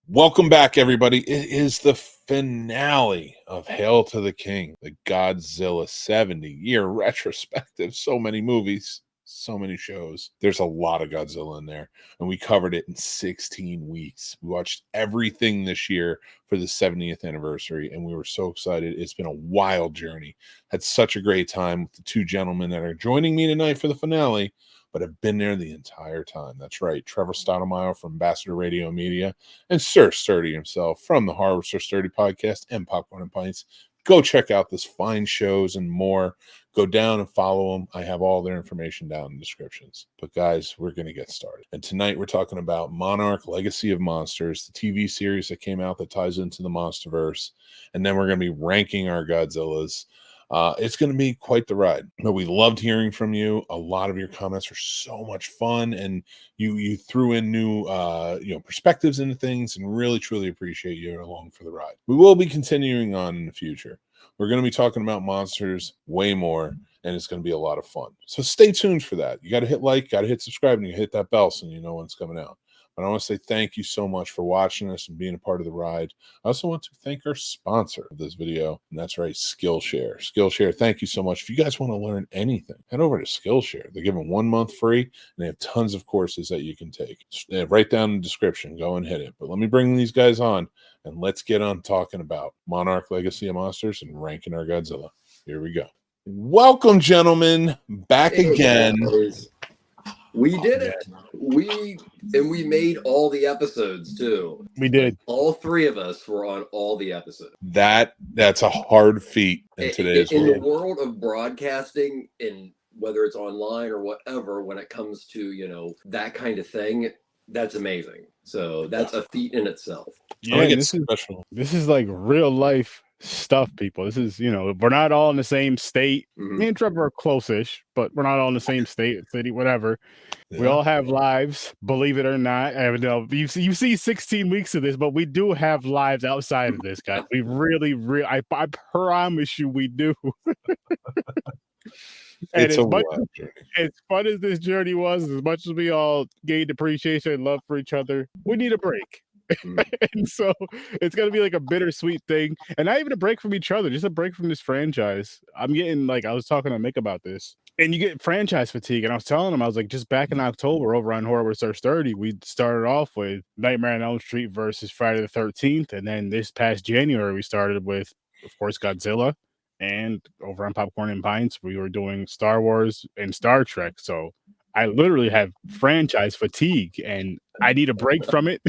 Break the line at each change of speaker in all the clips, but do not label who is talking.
Welcome back, everybody. It is the finale of Hail to the King, the Godzilla 70-year retrospective. So many movies, so many shows. There's a lot of Godzilla in there, and we covered it in 16 weeks. We watched everything this year for the 70th anniversary, and we were so excited. It's been a wild journey. Had such a great time with the two gentlemen that are joining me tonight for the finale, but have been there the entire time. That's right. Trevor Stottlemyer from Ambassador Radio Media and Sir Sturdy himself from the Horror Sir Sturdy podcast and Popcorn and Pints. Go check out this fine shows and more. Go down and follow them. I have all their information down in the descriptions. But guys, we're going to get started. And tonight we're talking about Monarch, Legacy of Monsters, the TV series that came out that ties into the Monsterverse. And then we're going to be ranking our Godzillas. It's going to be quite the ride. But we loved hearing from you. A lot of your comments are so much fun, and you threw in new perspectives into things, and really truly appreciate you along for the ride. We will be continuing on in the future. We're going to be talking about monsters way more, and it's going to be a lot of fun. So stay tuned for that. You got to hit like, got to hit subscribe, and you hit that bell so you know when it's coming out. But I want to say thank you so much for watching us and being a part of the ride. I also want to thank our sponsor of this video, and that's right, Skillshare. Skillshare, thank you so much. If you guys want to learn anything, head over to Skillshare. They're giving 1 month free, and they have tons of courses that you can take. Right down in the description. Go and hit it. But let me bring these guys on, and let's get on talking about Monarch, Legacy of Monsters, and ranking our Godzilla. Here we go. Welcome, gentlemen, back again.
We did it. We made all the episodes too.
We did.
Like, all three of us were on all the episodes.
That's a hard feat in today's world.
In the world of broadcasting, and whether it's online or whatever, when it comes to that kind of thing, that's amazing. So that's a feat in itself.
Yeah, this is like real life stuff, people. This is, we're not all in the same state. Me and Trevor are close-ish, but we're not all in the same state, city, whatever. Yeah. We all have lives, believe it or not. I mean, you see 16 weeks of this, but we do have lives outside of this, guys. We really, I promise you we do. And as fun as this journey was, as much as we all gained appreciation and love for each other, we need a break. And so it's gonna be like a bittersweet thing, and not even a break from each other, just a break from this franchise. I'm getting, I was talking to Mick about this, and you get franchise fatigue. And I was telling him, I was like, just back in October over on Horror with Sir Sturdy, we started off with Nightmare on Elm Street versus Friday the 13th, and then this past January we started with, of course, Godzilla. And over on Popcorn and Pints, we were doing Star Wars and Star Trek. So I literally have franchise fatigue, and I need a break from it.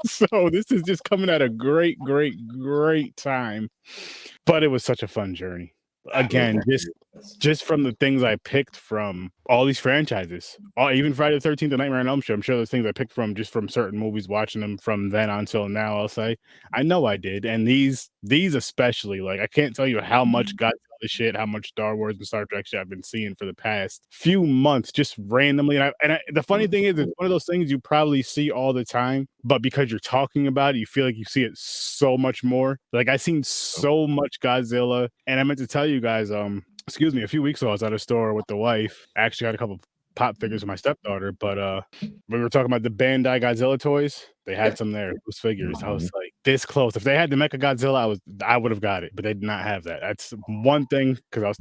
So this is just coming at a great, great, great time. But it was such a fun journey. Again, just from the things I picked from all these franchises, even Friday the 13th and Nightmare on Elm Street. I'm sure there's things I picked from just from certain movies, watching them from then until now. I'll say, I know I did, and these especially, like, I can't tell you how much Godzilla shit, how much Star Wars and Star Trek shit I've been seeing for the past few months, just randomly. And the funny thing is, it's one of those things you probably see all the time, but because you're talking about it, you feel like you see it so much more. Like, I've seen so much Godzilla, and I meant to tell you guys, a few weeks ago I was at a store with the wife. I actually got a couple pop figures for my stepdaughter, but we were talking about the Bandai Godzilla toys. They had some there, those figures. I was like, this close. If they had the Mecha Godzilla, I would have got it, but they did not have that. That's one thing, because I was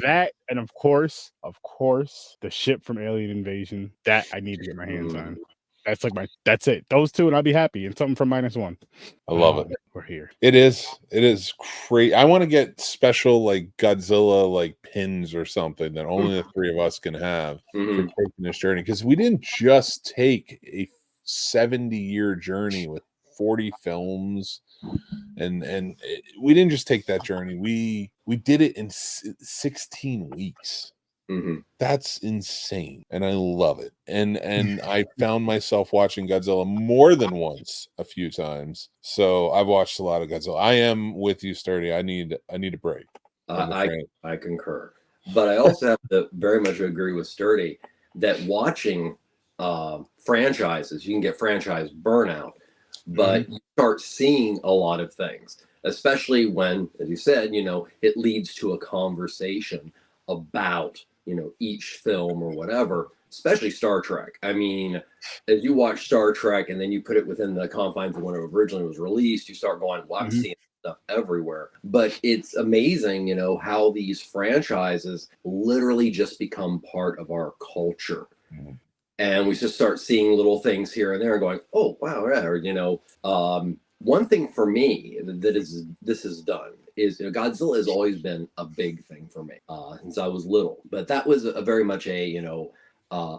that, and of course, the ship from Alien Invasion, that I need to get my hands on. That's it. Those two, and I'll be happy. And something from -1.
I love it.
We're here.
It is great. I want to get special, like, Godzilla, like, pins or something that only the three of us can have for taking this journey, because we didn't just take a 70-year journey with 40 films, and we didn't just take that journey. We did it in 16 weeks. That's insane, and I love it. And I found myself watching Godzilla more than once, a few times. So I've watched a lot of Godzilla. I am with you, Sturdy. I need a break.
I concur, but I also have to very much agree with Sturdy that watching franchises, you can get franchise burnout, but you start seeing a lot of things, especially when, as you said, it leads to a conversation about each film or whatever. especially Star Trek. I mean, as you watch Star Trek and then you put it within the confines of when it originally was released, you start going, well, I'm seeing stuff everywhere. But it's amazing, you know, how these franchises literally just become part of our culture. And we just start seeing little things here and there and going, oh, wow, yeah. Or, you know, one thing for me this is done is, you know, Godzilla has always been a big thing for me since I was little. But that was a very much a, you know,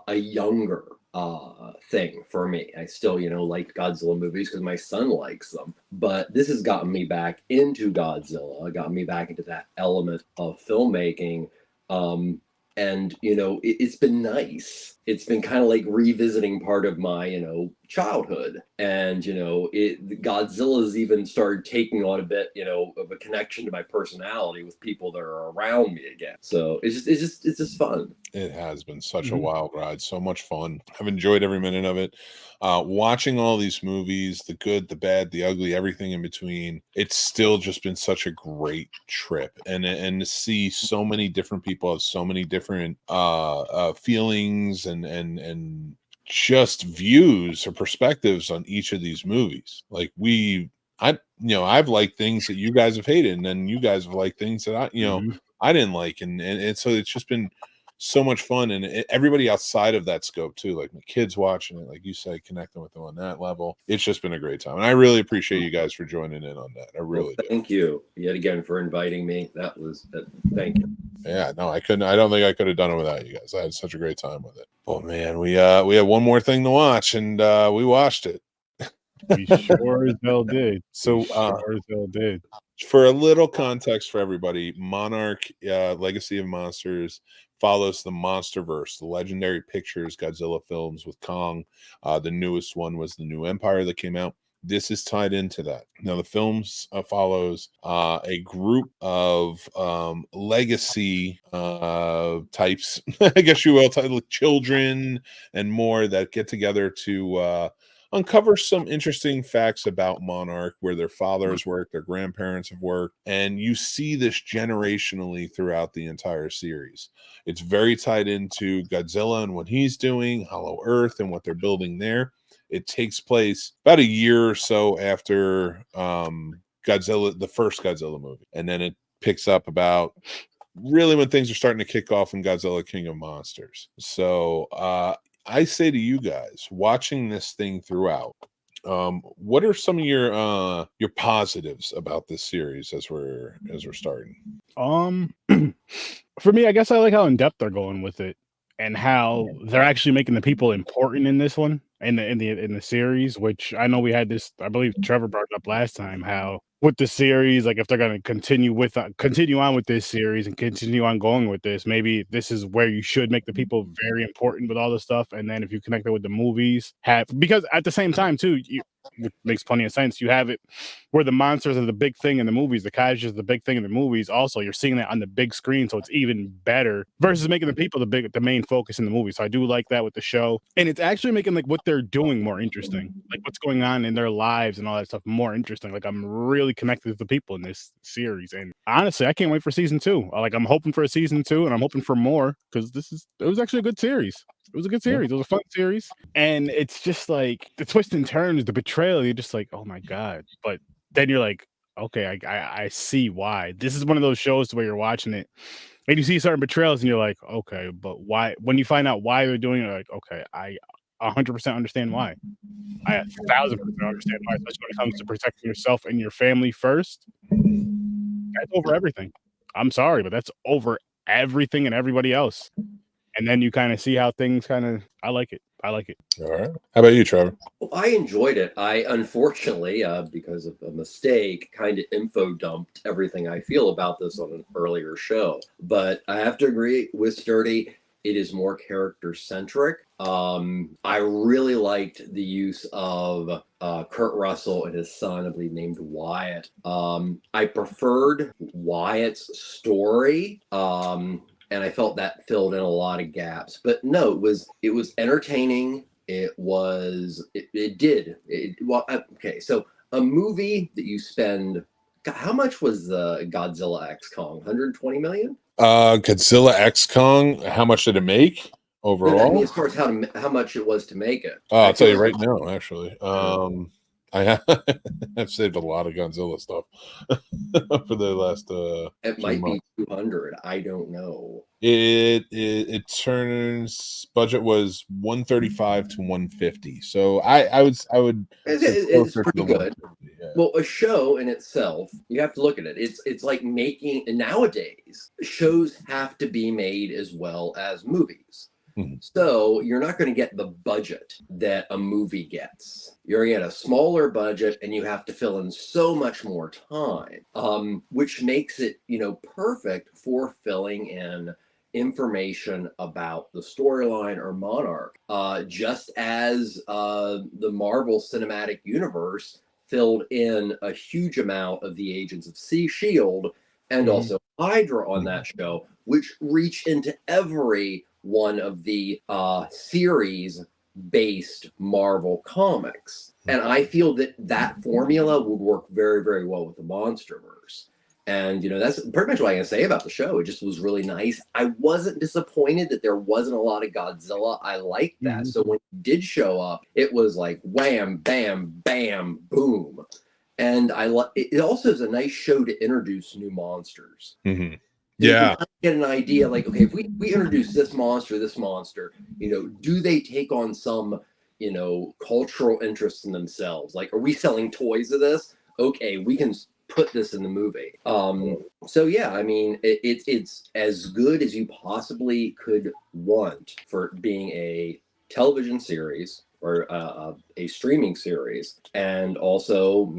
a younger thing for me. I still, you know, liked Godzilla movies because my son likes them. But this has gotten me back into Godzilla, got me back into that element of filmmaking. And, you know, it's been nice. It's been kind of like revisiting part of my, you know, childhood. And, you know, Godzilla's even started taking on a bit, you know, of a connection to my personality with people that are around me again. So it's just fun.
It has been such a wild ride, so much fun. I've enjoyed every minute of it. Watching all these movies, the good, the bad, the ugly, everything in between, it's still just been such a great trip. And to see so many different people have so many different feelings and just views or perspectives on each of these movies. Like I've liked things that you guys have hated, and then you guys have liked things that I didn't like, and so it's just been so much fun, and everybody outside of that scope too, like my kids watching it, like you said, connecting with them on that level. It's just been a great time, and I really appreciate you guys for joining in on that. I really do.
Thank you yet again for inviting me. Thank you.
Yeah, no, I couldn't. I don't think I could have done it without you guys. I had such a great time with it. Oh man, we had one more thing to watch, and we watched it.
We sure as hell did.
So
sure as hell did.
For a little context for everybody, Monarch, Legacy of Monsters follows the MonsterVerse, the Legendary Pictures Godzilla films with Kong. The newest one was the New Empire that came out. This is tied into that. Now, the films follows a group of legacy types, I guess you will, title children and more that get together to uncover some interesting facts about Monarch, where their fathers worked, their grandparents have worked, and you see this generationally throughout the entire series. It's very tied into Godzilla and what he's doing, Hollow Earth and what they're building there. It takes place about a year or so after Godzilla, the first Godzilla movie, and then it picks up about really when things are starting to kick off in Godzilla King of Monsters. So I say to you guys, watching this thing throughout, what are some of your positives about this series as we're starting?
For me, I guess I like how in depth they're going with it, and how they're actually making the people important in this one, in the series. Which I know we had this. I believe Trevor brought it up last time. How with the series, like if they're going to continue on with this series and continue on going with this, maybe this is where you should make the people very important with all this stuff, and then if you connect it with the movies, because at the same time too, which makes plenty of sense. You have it where the monsters are the big thing in the movies, the kaiju is the big thing in the movies. Also, you're seeing that on the big screen, so it's even better versus making the people the main focus in the movie. So I do like that with the show, and it's actually making like what they're doing more interesting, like what's going on in their lives and all that stuff more interesting. Like I'm really connected with the people in this series, and honestly, I can't wait for season 2. Like I'm hoping for a season 2, and I'm hoping for more because it was actually a good series. It was a good series. It was a fun series. And it's just like the twist and turns, the betrayal, you're just like, oh my God. But then you're like, okay, I see why. This is one of those shows where you're watching it and you see certain betrayals and you're like, okay, but why? When you find out why they're doing it, you're like, okay, I 100% understand why. I 1,000% understand why, especially when it comes to protecting yourself and your family first. That's over everything. I'm sorry, but that's over everything and everybody else. And then you kind of see how things I like it. I like it.
All right. How about you, Trevor?
Well, I enjoyed it. I unfortunately, because of a mistake, kind of info dumped everything I feel about this on an earlier show. But I have to agree with Sturdy. It is more character centric. I really liked the use of Kurt Russell and his son, I believe named Wyatt. I preferred Wyatt's story. And I felt that filled in a lot of gaps. But no, it was entertaining. Okay, so a movie that you spend, God, how much was the Godzilla X Kong? 120 million?
Godzilla X Kong, how much did it make? overall.
No, I mean, as far as how much it was to make it.
I'll tell you right now, actually. I have I've saved a lot of Godzilla stuff for the last
It
few
might be
months.
200. I don't know.
It turns budget was 135 to 150. So I would say
It's
closer to
pretty
the
good.
150. Yeah.
Well, a show in itself, you have to look at it. It's like making, and nowadays shows have to be made as well as movies.
Mhm.
So you're not going to get the budget that a movie gets. You're going to get a smaller budget, and you have to fill in so much more time, which makes it, perfect for filling in information about the storyline or Monarch. Just as the Marvel Cinematic Universe filled in a huge amount of the Agents of Shield and
Mhm.
also Hydra on that show, which reach into every one of the series based Marvel comics. And I feel that formula would work very, very well with the Monsterverse. And that's pretty much what I can say about the show. It just was really nice. I wasn't disappointed that there wasn't a lot of Godzilla. I liked that. So when he did show up, it was like wham, bam, bam, boom. And it also is a nice show to introduce new monsters.
Mm-hmm.
You
Yeah.
can kind of get an idea, like, okay, if we introduce this monster, do they take on some, cultural interest in themselves? Like, are we selling toys of this? Okay, we can put this in the movie. So yeah, I mean, it's as good as you possibly could want for being a television series or a streaming series, and also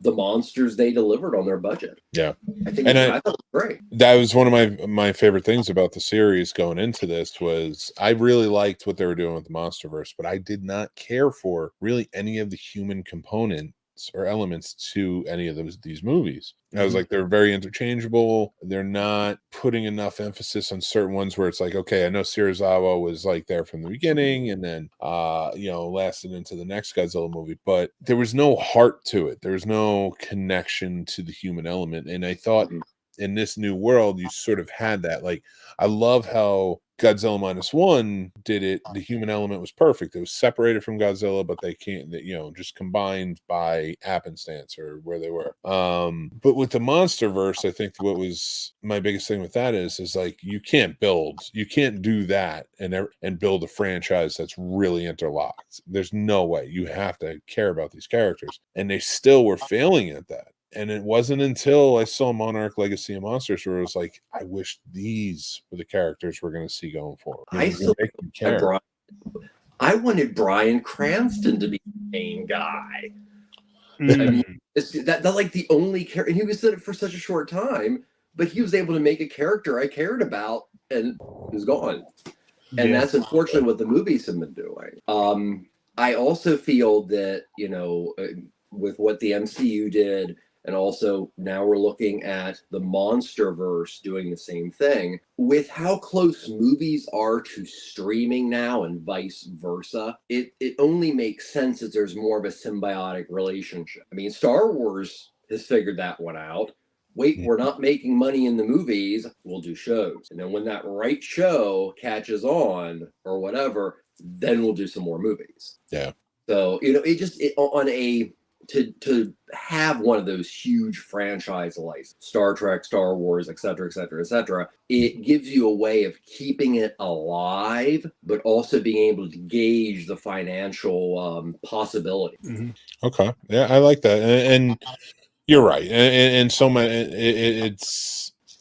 the monsters they delivered on their budget.
Yeah.
I think
And
I thought it was great.
that was one of my favorite things about the series going into this was I really liked what they were doing with the Monsterverse, but I did not care for really any of the human components or elements to any of these movies. I was like, they're very interchangeable. They're not putting enough emphasis on certain ones where it's like, okay, I know Serizawa was like there from the beginning and then lasted into the next Godzilla movie, but there was no heart to it. There was no connection to the human element. And I thought in this new world, you sort of had that. Like, I love how Godzilla -1 did it. The human element was perfect. It was separated from Godzilla, but they can't, just combined by happenstance or where they were. But with the Monsterverse, I think what was my biggest thing with that is like you can't do that and build a franchise that's really interlocked. There's no way. You have to care about these characters, and they still were failing at that. And it wasn't until I saw Monarch Legacy of Monsters where it was like, I wish these were the characters we're going to see going forward.
I still
Make them care.
I wanted Bryan Cranston to be the main guy. I mean, that like the only character, and he was in it for such a short time, but he was able to make a character I cared about, and he was gone. And that's unfortunately what the movies have been doing. I also feel that with what the MCU did, and also now we're looking at the Monsterverse doing the same thing. With how close movies are to streaming now and vice versa, it only makes sense that there's more of a symbiotic relationship. I mean, Star Wars has figured that one out. Wait, we're not making money in the movies, we'll do shows. And then when that right show catches on or whatever, then we'll do some more movies.
Yeah.
So, to have one of those huge franchise like Star Trek, Star Wars, et cetera, et cetera, et cetera, it gives you a way of keeping it alive, but also being able to gauge the financial possibility.
Okay. Yeah, I like that. And you're right. And so much,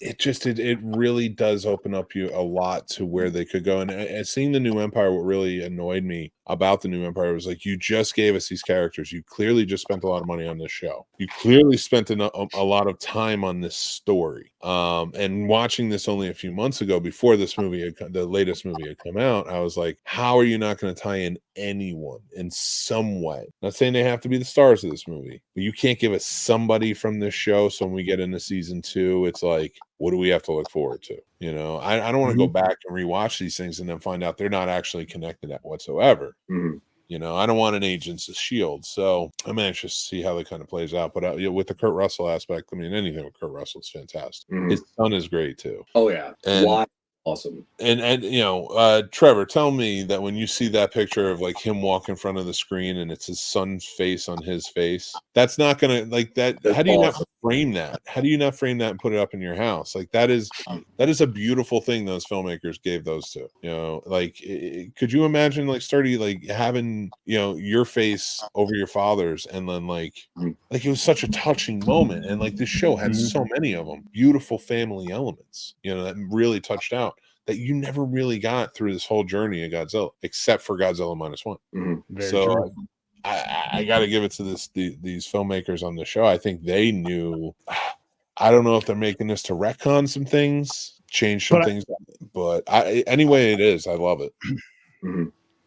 it really does open up you a lot to where they could go. And seeing the new Empire, what really annoyed me about the new Empire was like, you just gave us these characters. You clearly just spent a lot of money on this show. You clearly spent a lot of time on this story. And watching this only a few months ago, before this movie, the latest movie had come out, I was like, how are you not going to tie in anyone in some way? Not saying they have to be the stars of this movie, but you can't give us somebody from this show. So when we get into season 2, it's like, what do we have to look forward to? I don't want to go back and rewatch these things and then find out they're not actually connected at whatsoever. I don't want an Agents of Shield, so I'm anxious to see how that kind of plays out. But with the Kurt Russell aspect, I mean, anything with Kurt Russell is fantastic. His son is great too.
Oh yeah,
and
awesome.
And Trevor, tell me that when you see that picture of like him walk in front of the screen and it's his son's face on his face, that's not gonna like that.
That's
How do you not
awesome.
frame that? How do you not frame that and put it up in your house? Like that is a beautiful thing those filmmakers gave those to. Like could you imagine like Sturdy like having your face over your father's and then like it was such a touching moment, and like this show had so many of them, beautiful family elements, that really touched out that you never really got through this whole journey of Godzilla, except for Godzilla -1.
Very true.
I got to give it to these filmmakers on the show. I think they knew. I don't know if they're making this to retcon some things, change some things, but any way it is, I love it.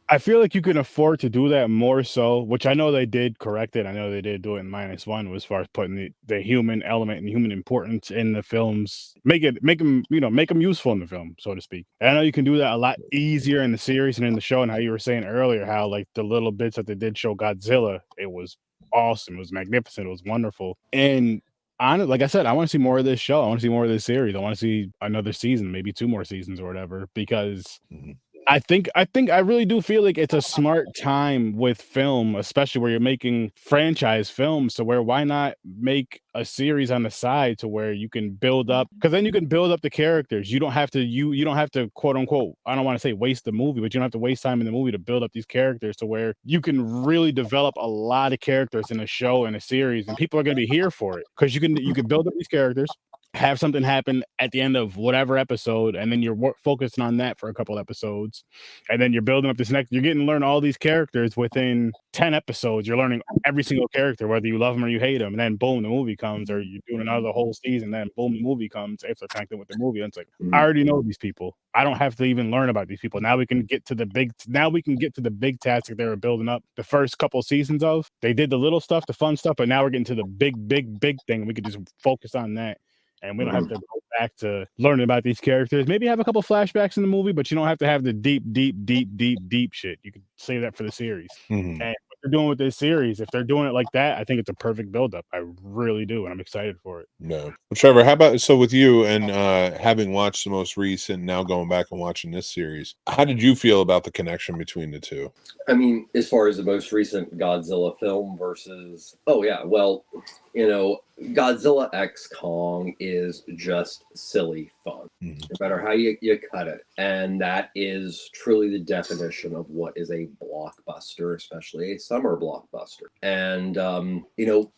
I feel like you can afford to do that more so, which I know they did correct it. I know they did do it in -1 as far as putting the human element and human importance in the films, make them useful in the film, so to speak. And I know you can do that a lot easier in the series and in the show. And how you were saying earlier, how like the little bits that they did show Godzilla, it was awesome, it was magnificent, it was wonderful. And like I said, I want to see more of this show. I want to see more of this series. I want to see another season, maybe 2 more seasons or whatever, because I really do feel like it's a smart time with film, especially where you're making franchise films. So why not make a series on the side to where you can build up, because then you can build up the characters. You don't have to quote unquote, I don't want to say waste the movie, but you don't have to waste time in the movie to build up these characters to where you can really develop a lot of characters in a show and a series, and people are going to be here for it because you can build up these characters, have something happen at the end of whatever episode, and then you're focusing on that for a couple episodes, and then you're building up this next. You're getting to learn all these characters within 10 episodes. You're learning every single character, whether you love them or you hate them, and then boom, the movie comes, or you're doing another whole season, then boom, the movie comes if they're connected with the movie. And it's like, I already know these people. I don't have to even learn about these people. Now we can get to the big task that they were building up the first couple seasons of. They did the little stuff, the fun stuff, but now we're getting to the big thing. We could just focus on that. And we don't have to go back to learning about these characters. Maybe have a couple flashbacks in the movie, but you don't have to have the deep shit. You can save that for the series. And what they're doing with this series, if they're doing it like that, I think it's a perfect buildup. I really do, and I'm excited for it.
No. Well, Trevor, how about with you and having watched the most recent, now going back and watching this series, how did you feel about the connection between the two?
I mean, as far as the most recent Godzilla film versus, Godzilla X Kong is just silly fun, no matter how you cut it. And that is truly the definition of what is a blockbuster, especially a summer blockbuster. And,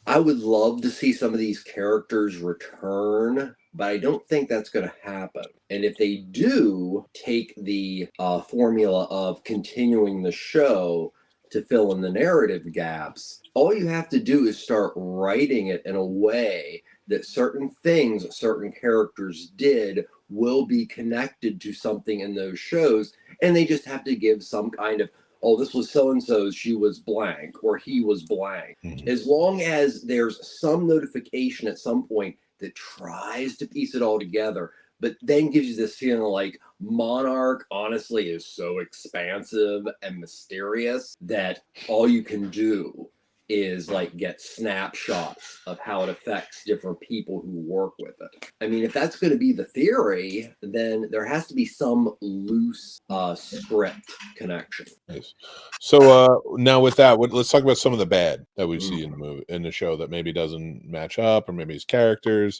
I would love to see some of these characters return, but I don't think that's going to happen. And if they do take the formula of continuing the show to fill in the narrative gaps, all you have to do is start writing it in a way that certain things certain characters did will be connected to something in those shows, and they just have to give some kind of, oh, this was so-and-so's, she was blank, or he was blank. As long as there's some notification at some point that tries to piece it all together, but then gives you this feeling like Monarch, honestly, is so expansive and mysterious that all you can do is like get snapshots of how it affects different people who work with it. I mean, if that's going to be the theory, then there has to be some loose script connection.
Nice. So now with that, let's talk about some of the bad that we see in the movie, in the show, that maybe doesn't match up, or maybe his characters.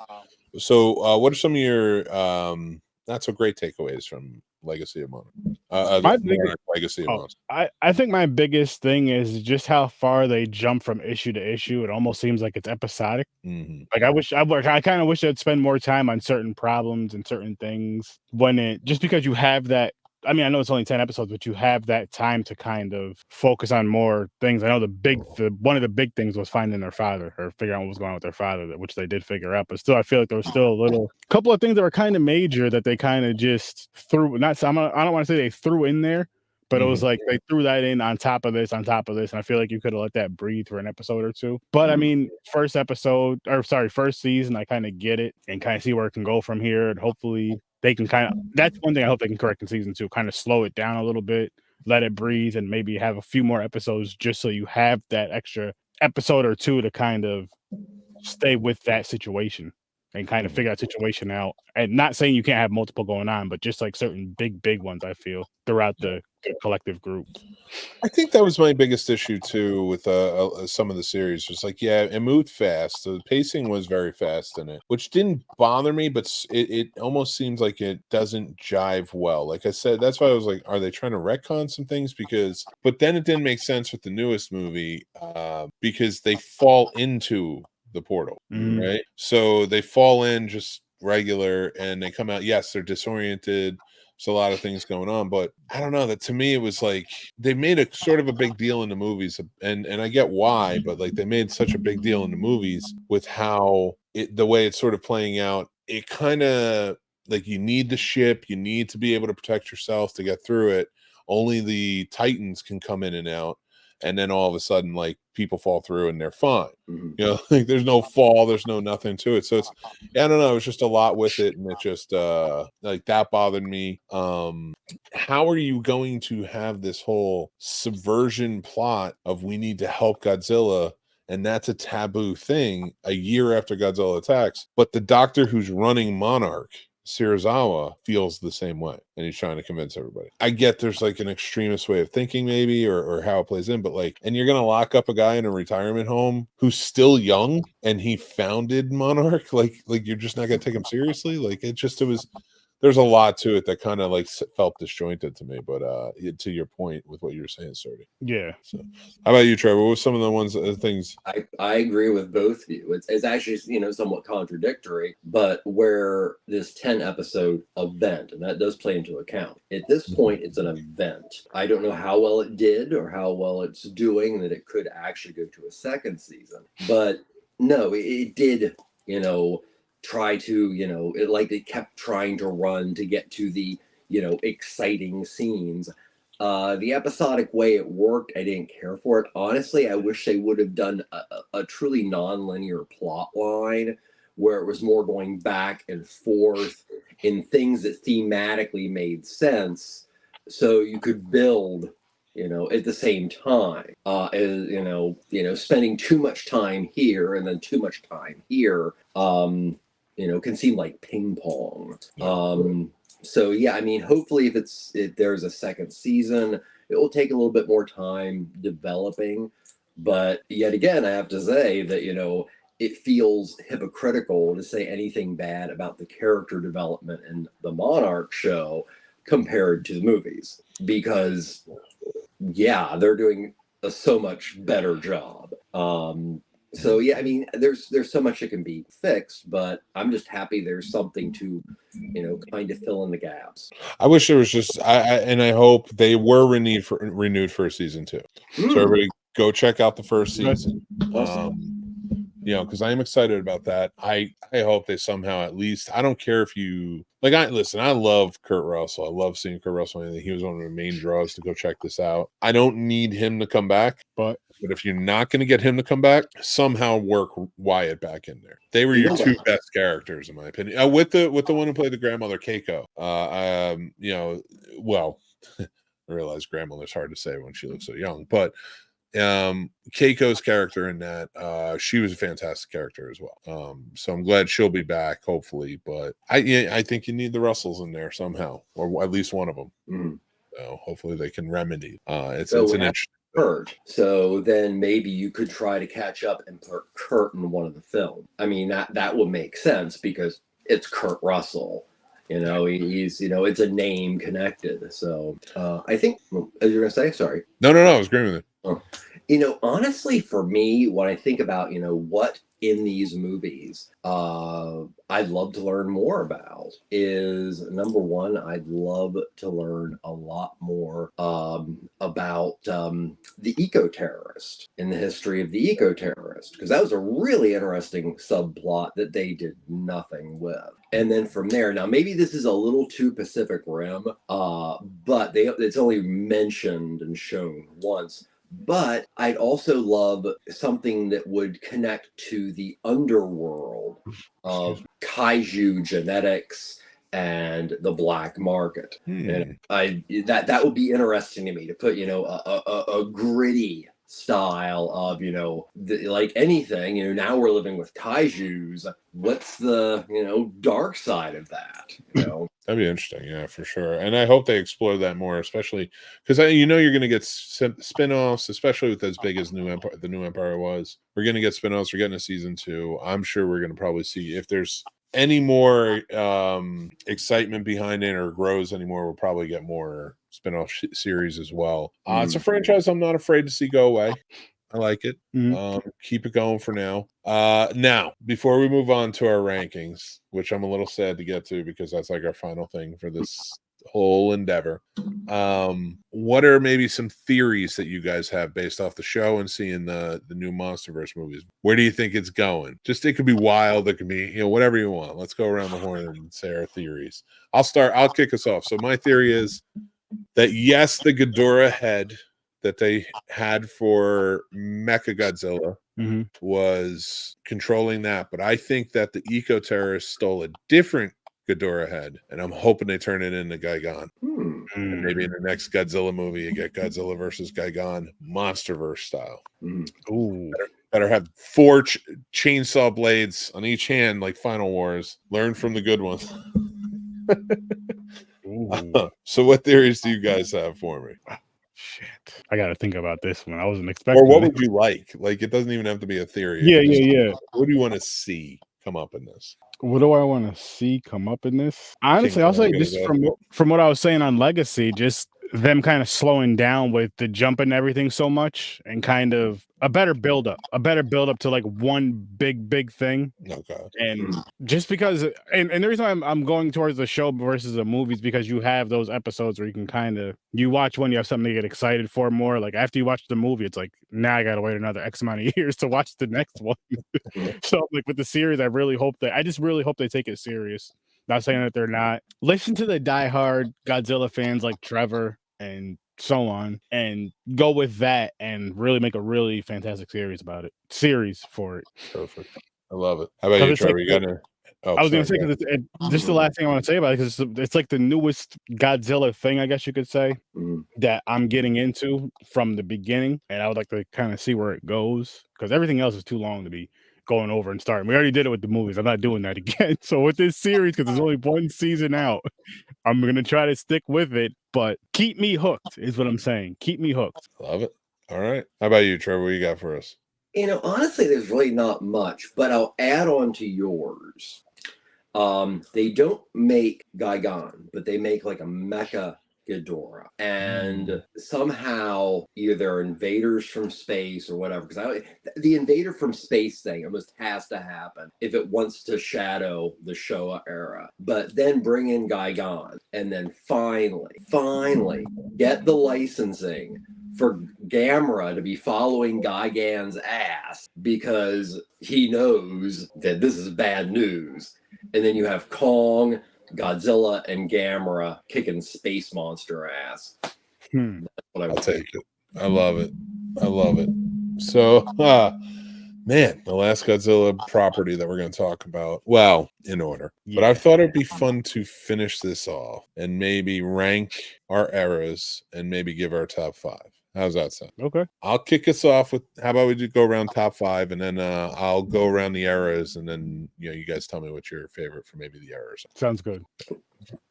So what are some of your not so great takeaways from Legacy of Monarch? Legacy of Monarch.
I think my biggest thing is just how far they jump from issue to issue. It almost seems like it's episodic. Like I kind of wish I'd spend more time on certain problems and certain things just because you have that. I mean, I know it's only 10 episodes, but you have that time to kind of focus on more things. I know one of the big things was finding their father, or figuring out what was going on with their father, which they did figure out. But still, I feel like there was still a couple of things that were kind of major that they kind of just threw. I don't want to say they threw in there, but it was like they threw that in on top of this, and I feel like you could have let that breathe for an episode or two. But I mean, first season, I kind of get it and kind of see where it can go from here, and hopefully they can that's one thing I hope they can correct in season 2, kind of slow it down a little bit, let it breathe, and maybe have a few more episodes just so you have that extra episode or two to kind of stay with that situation. and kind of figure that situation out. And not saying you can't have multiple going on, but just like certain big ones, I feel, throughout the collective group.
I think that was my biggest issue too with some of the series. Was like, yeah, it moved fast. The pacing was very fast in it, which didn't bother me, but it almost seems like it doesn't jive well. Like I said, that's why I was like, are they trying to retcon some things? But then it didn't make sense with the newest movie because they fall into the portal, right? So they fall in just regular and they come out. Yes, they're disoriented. There's a lot of things going on, but I don't know, that to me it was like they made a sort of a big deal in the movies, and I get why, but like they made such a big deal in the movies with how the way it's sort of playing out. It kind of like, you need the ship, you need to be able to protect yourself to get through it. Only the Titans can come in and out, and then all of a sudden, like, people fall through and they're fine. You know, like there's no fall, there's no nothing to it. So it's, I don't know, it's just a lot with it, and it just like that bothered me. How are you going to have this whole subversion plot of we need to help Godzilla, and that's a taboo thing a year after Godzilla attacks, but the doctor who's running Monarch, Serizawa, feels the same way, and he's trying to convince everybody. I get there's like an extremist way of thinking maybe, or how it plays in, but like, and you're gonna lock up a guy in a retirement home who's still young and he founded Monarch, like you're just not gonna take him seriously. Like it was, there's a lot to it that kind of like felt disjointed to me. But to your point with what you were saying, Sturdy.
Yeah.
So how about you, Trevor? What were some of the ones things?
I agree with both of you. It's actually, you know, somewhat contradictory, but where this 10 episode event, and that does play into account. At this point, it's an event. I don't know how well it did or how well it's doing, that it could actually go to a second season. But no, it did, you know, try to, you know, it kept trying to run to get to the, you know, exciting scenes. The episodic way it worked, I didn't care for it. Honestly, I wish they would have done a truly non-linear plot line where it was more going back and forth in things that thematically made sense, so you could build, you know, at the same time. As, you know, spending too much time here and then too much time here, you know, can seem like ping pong. So yeah, I mean, hopefully if there's a second season, it will take a little bit more time developing. But yet again, I have to say that, you know, it feels hypocritical to say anything bad about the character development in the Monarch show compared to the movies, because yeah, they're doing a so much better job. So yeah, I mean, there's so much that can be fixed, but I'm just happy there's something to, you know, kind of fill in the gaps.
I wish there was just, and I hope they were renewed for a season 2. So everybody go check out the first season. You know, because I am excited about that. I hope they somehow, at least, I don't care if you like, I love Kurt Russell. I love seeing Kurt Russell. He was one of the main draws to go check this out. I don't need him to come back, but if you're not going to get him to come back, somehow work Wyatt back in there. They were your two best characters, in my opinion. With the one who played the grandmother, Keiko. You know, well, I realize grandmother's hard to say when she looks so young, but Keiko's character in that, she was a fantastic character as well. So I'm glad she'll be back, hopefully. But I think you need the Russells in there somehow, or at least one of them. So hopefully they can remedy. It's an interesting.
Kurt. So then maybe you could try to catch up and put Kurt in one of the films. I mean, that would make sense because it's Kurt Russell. You know, he's, you know, it's a name connected. So I think, as you're going to say, sorry.
No, I was agreeing with it.
You know, honestly, for me, when I think about, you know, what in these movies I'd love to learn more about is, number one, I'd love to learn a lot more about the eco-terrorist, in the history of the eco-terrorist, because that was a really interesting subplot that they did nothing with. And then from there, now maybe this is a little too Pacific Rim, but it's only mentioned and shown once. But I'd also love something that would connect to the underworld of kaiju genetics and the black market. And that would be interesting to me, to put, you know, a gritty style of, like anything, now we're living with kaijus. What's the, dark side of that,
That'd be interesting, yeah, for sure. And I hope they explore that more, especially because you're going to get spin-offs, especially with as big as the New Empire was. We're going to get spin-offs. We're getting a season 2. I'm sure we're going to probably see if there's any more excitement behind it or grows anymore. We'll probably get more spin-off series as well. It's a franchise I'm not afraid to see go away. I like it. Keep it going for now. Now, before we move on to our rankings, which I'm a little sad to get to because that's like our final thing for this whole endeavor. What are maybe some theories that you guys have based off the show and seeing the new MonsterVerse movies? Where do you think it's going? Just it could be wild, it could be whatever you want. Let's go around the horn and say our theories. I'll kick us off. So my theory is that yes, the Ghidorah head that they had for Mechagodzilla was controlling that, but I think that the eco-terrorists stole a different Ghidorah head, and I'm hoping they turn it into Gigan. And maybe in the next Godzilla movie, you get Godzilla versus Gigan, MonsterVerse style.
Ooh.
Better have 4 chainsaw blades on each hand, like Final Wars. Learn from the good ones. So, what theories do you guys have for me?
Shit, I gotta think about this one. I wasn't expecting.
Or what would you like? Like, it doesn't even have to be a theory.
Yeah.
What do you want to see come up in this?
What do I want to see come up in this? Honestly, I'll say just from what I was saying on Legacy, just them kind of slowing down with the jump and everything so much, and kind of a better build up to like one big thing.
Okay.
And just because, and the reason I'm going towards the show versus the movies, because you have those episodes where you can you watch one, you have something to get excited for more. Like after you watch the movie, it's like, now I gotta wait another X amount of years to watch the next one. So like with the series, I just really hope they take it serious. Not saying that they're not. Listen to the diehard Godzilla fans like Trevor and so on, and go with that and really make a really fantastic series for it.
Perfect. I love it. How about you, Trevor?
I was going to say, because just the last thing I want to say about it, because it's like the newest Godzilla thing, I guess you could say, that I'm getting into from the beginning, and I would like to kind of see where it goes, because everything else is too long to be going over and starting. We already did it with the movies. I'm not doing that again. So with this series, because there's only one season out, I'm going to try to stick with it, but keep me hooked is what I'm saying. Keep me hooked.
Love it. All right. How about you, Trevor? What you got for us?
Honestly, there's really not much, but I'll add on to yours. They don't make Gigan, but they make like a mecha Ghidorah, and somehow either they're invaders from space or whatever, because the invader from space thing almost has to happen if it wants to shadow the Showa era. But then bring in Gigan, and then finally get the licensing for Gamera to be following Gigan's ass, because he knows that this is bad news. And then you have Kong, Godzilla, and Gamera kicking space monster ass.
I'll take it. I love it. So, man, the last Godzilla property that we're going to talk about. Well, in order. But I thought it'd be fun to finish this off and maybe rank our eras and maybe give our top 5. How's that sound?
Okay.
I'll kick us off with, how about we just go around top 5, and then I'll go around the eras, and then you guys tell me what's your favorite for maybe the eras.
Sounds good.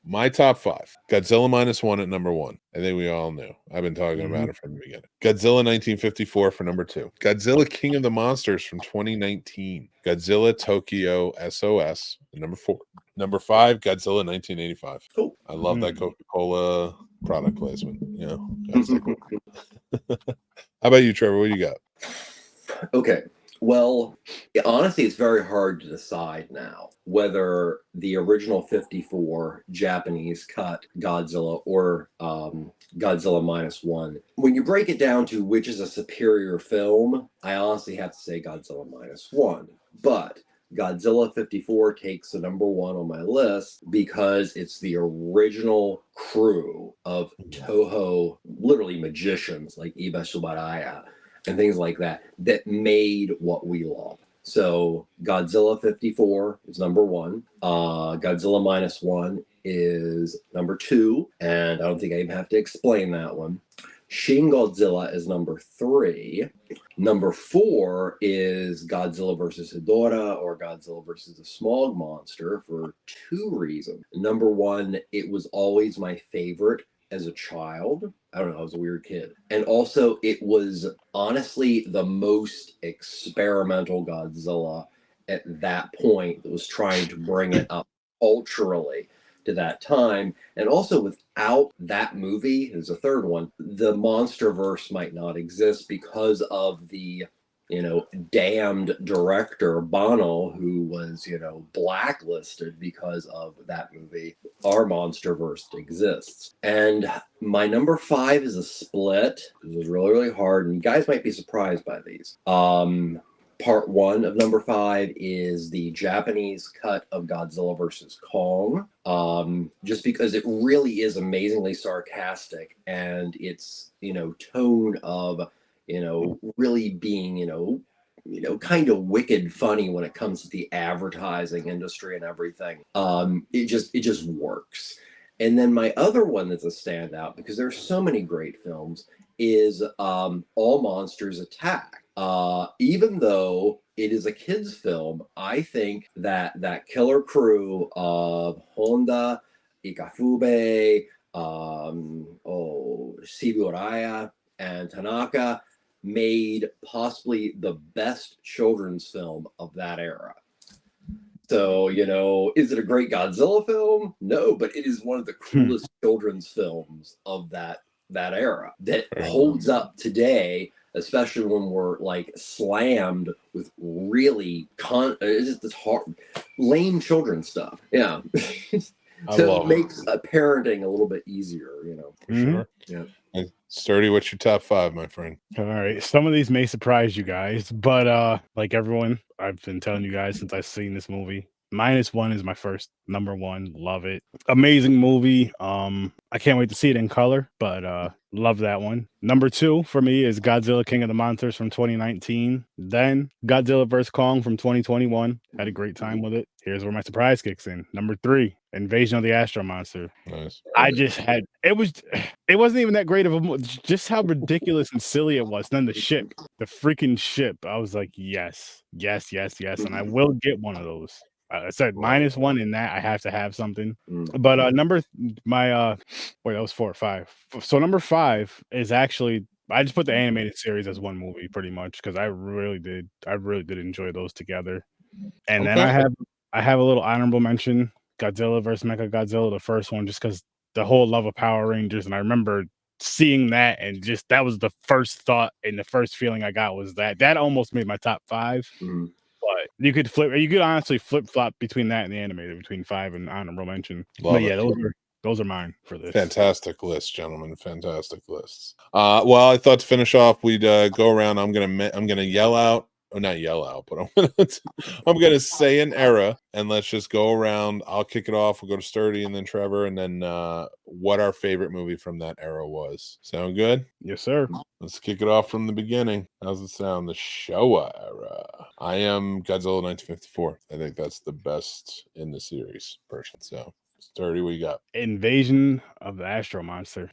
My top 5. Godzilla -1 at number 1. I think we all knew. I've been talking about it from the beginning. Godzilla 1954 for number 2. Godzilla King of the Monsters from 2019. Godzilla Tokyo SOS at number 4. Number 5, Godzilla 1985.
Cool.
I love that Coca-Cola product placement. How about you, Trevor? What do you got?
Okay. Well, honestly, it's very hard to decide now whether the original 54 Japanese cut Godzilla or Godzilla -1. When you break it down to which is a superior film, I honestly have to say Godzilla -1. But Godzilla 54 takes the number 1 on my list because it's the original crew of Toho, literally magicians like Iba Subaraya and things like that made what we love. So Godzilla 54 is number 1. Godzilla -1 is number 2. And I don't think I even have to explain that one. Shin Godzilla is number 3. Number 4 is Godzilla versus Hedorah, or Godzilla versus the Smog Monster, for 2 reasons. Number 1, it was always my favorite as a child. I don't know, I was a weird kid. And also, it was honestly the most experimental Godzilla at that point that was trying to bring it up culturally to that time. And also, without that movie, there's a third one, the MonsterVerse might not exist because of the damned director Bono, who was, blacklisted because of that movie. Our MonsterVerse exists. And my number 5 is a split. It was really, really hard, and you guys might be surprised by these. Part 1 of number 5 is the Japanese cut of Godzilla vs. Kong, just because it really is amazingly sarcastic, and its tone of really being kind of wicked funny when it comes to the advertising industry and everything. It just works. And then my other one that's a standout, because there's so many great films, is All Monsters Attack. Even though it is a kids' film, I think that killer crew of Honda, Ikafube, Shibuya, and Tanaka made possibly the best children's film of that era. So, is it a great Godzilla film? No, but it is one of the coolest children's films of that era that holds up today, especially when we're like slammed with really it's just hard, lame children's stuff. Yeah. So it makes parenting a little bit easier,
For sure.
Yeah.
Sturdy, what's your top 5, my friend?
All right. Some of these may surprise you guys, but like everyone, I've been telling you guys since I've seen this movie. -1 is my first number 1. Love it. Amazing movie. I can't wait to see it in color, but love that one. Number 2 for me is Godzilla King of the Monsters from 2019. Then Godzilla vs. Kong from 2021. Had a great time with it. Here's where my surprise kicks in. Number 3, Invasion of the Astro Monster.
Nice.
I just had it wasn't even that great of a movie. Just how ridiculous and silly it was. Then the freaking ship. I was like, yes, and I will get one of those. I said -1 in that. I have to have something. But that was 4 or 5. So number 5 is actually, I just put the animated series as one movie pretty much because I really did enjoy those together. And then I have a little honorable mention, Godzilla vs. Mechagodzilla, the first one, just because the whole love of Power Rangers, and I remember seeing that, and just that was the first thought and the first feeling I got was that almost made my top 5. But you could honestly flip flop between that and the animated, between 5 and honorable mention. But yeah, those are mine for this.
Fantastic list, gentlemen. Fantastic lists. Well, I thought to finish off, we'd go around. I'm gonna yell out. Oh, not yell out, but I'm gonna say an era, and let's just go around. I'll kick it off. We'll go to Sturdy, and then Trevor, and then what our favorite movie from that era was. Sound good?
Yes, sir.
Let's kick it off from the beginning. How's it sound? The Showa era. I am Godzilla 1954. I think that's the best in the series, personally. So, Sturdy, what you got?
Invasion of the Astro Monster.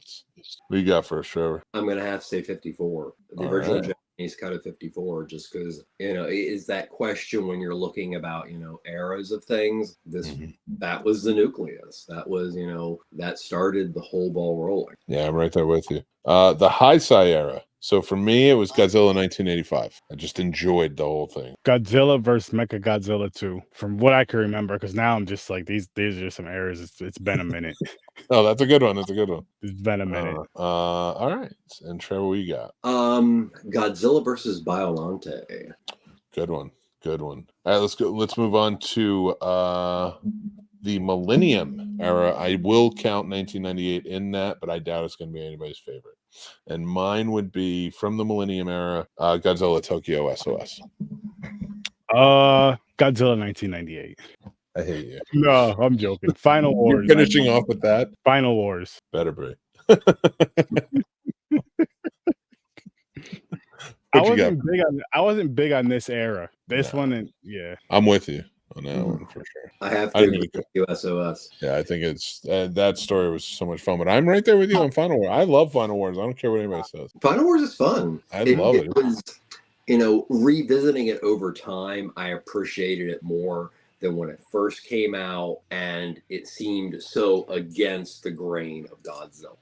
What you got first, Trevor?
I'm gonna have to say 54. The original Japanese cut of 54, just because it is that question when you're looking about eras of things. That was the nucleus. That was that started the whole ball rolling.
Yeah, I'm right there with you. The Heisei era. So for me, it was Godzilla 1985. I just enjoyed the whole thing.
Godzilla vs. Mechagodzilla 2, from what I can remember, because now I'm just like, these are just some errors. It's been a minute.
Oh, that's a good one. That's a good one.
It's been a minute.
All right. And Trevor, what you got?
Godzilla versus Biollante.
Good one. Good one. All right, let's go. Let's move on to the Millennium era. I will count 1998 in that, but I doubt it's going to be anybody's favorite. And mine would be from the Millennium era, Godzilla Tokyo SOS.
Godzilla 1998.
I hate you.
No, I'm joking. Final Wars.
You're finishing off with that?
Final Wars.
Better be.
I wasn't big on this era. This one, yeah.
I'm with you. on that one for sure.
I have
I
to
didn't
agree
really
with you, SOS.
Yeah, I think it's that story was so much fun. But I'm right there with you on Final War. I love Final Wars. I don't care what anybody says.
Final Wars is fun.
I love it.
It was, revisiting it over time, I appreciated it more than when it first came out, and it seemed so against the grain of Godzilla.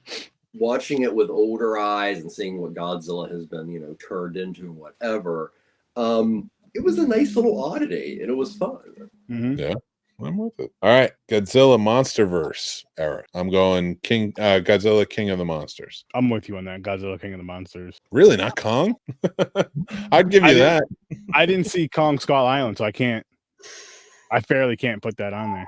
Watching it with older eyes and seeing what Godzilla has been, turned into and whatever, it was a nice little oddity, and it was fun.
Mm-hmm.
Yeah, I'm with it. All right, Godzilla MonsterVerse era. I'm going Godzilla King of the Monsters.
I'm with you on that. Godzilla King of the Monsters.
Really, not Kong? I'd give you that.
I didn't see Kong Skull Island, so I fairly can't put that on there.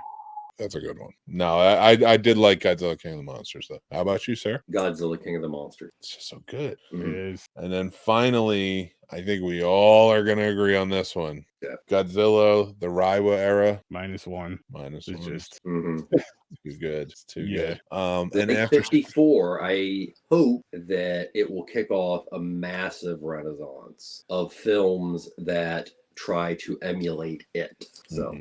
That's a good one. No, I did like Godzilla King of the Monsters, though. How about you, sir?
Godzilla King of the Monsters.
It's just so good.
It is.
And then finally, I think we all are going to agree on this one.
Yeah.
Godzilla, the Reiwa era.
-1.
Minus
It's
one.
just
Too good. It's too
Yeah.
good. And
And
after
54, I hope that it will kick off a massive renaissance of films that try to emulate it. So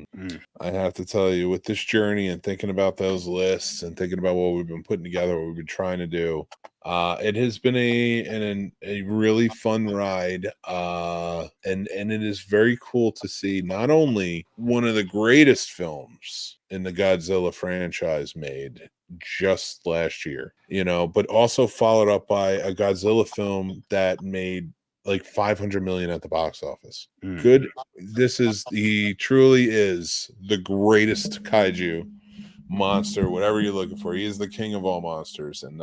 I have to tell you, with this journey and thinking about those lists and thinking about what we've been putting together, what we've been trying to do, it has been a really fun ride, and it is very cool to see not only one of the greatest films in the Godzilla franchise made just last year, but also followed up by a Godzilla film that made like 500 million at the box office. Good. He truly is the greatest kaiju monster, whatever you're looking for. He is the king of all monsters. And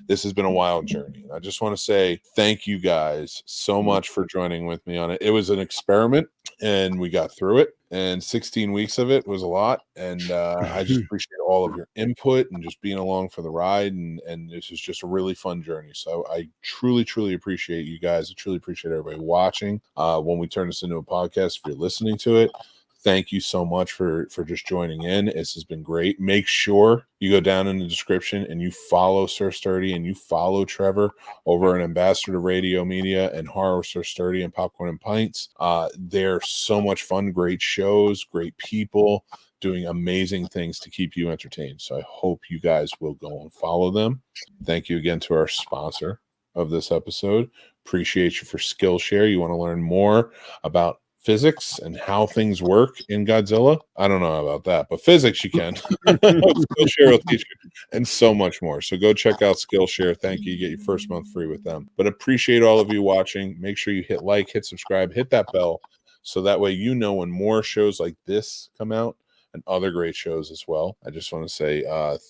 this has been a wild journey. I just want to say thank you guys so much for joining with me on it. It was an experiment and we got through it. And 16 weeks of it was a lot. And I just appreciate all of your input and just being along for the ride. And this is just a really fun journey. So I truly, truly appreciate you guys. I truly appreciate everybody watching. When we turn this into a podcast, if you're listening to it, thank you so much for just joining in. This has been great. Make sure you go down in the description and you follow Sir Sturdy and you follow Trevor over at Ambassador to Radio Media and Horror Sir Sturdy and Popcorn and Pints. They're so much fun, great shows, great people doing amazing things to keep you entertained. So I hope you guys will go and follow them. Thank you again to our sponsor of this episode. Appreciate you for Skillshare. You want to learn more about physics and how things work in Godzilla? I don't know about that, but physics you can. Skillshare will teach you, and so much more. So go check out Skillshare. Thank you. You get your first month free with them. But appreciate all of you watching. Make sure you hit like, hit subscribe, hit that bell, so that way you know when more shows like this come out and other great shows as well. I just want to say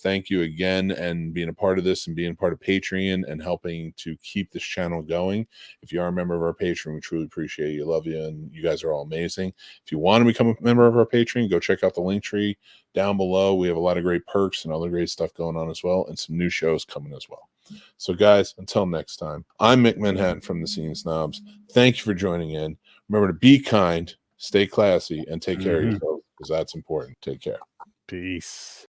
thank you again and being a part of this and being a part of Patreon and helping to keep this channel going. If you are a member of our Patreon, we truly appreciate you. Love you, and you guys are all amazing. If you want to become a member of our Patreon, go check out the link tree down below. We have a lot of great perks and other great stuff going on as well, and some new shows coming as well. So guys, until next time, I'm Mick Manhattan from the Scene Snobs. Thank you for joining in. Remember to be kind, stay classy, and take care of yourself, because that's important. Take care.
Peace.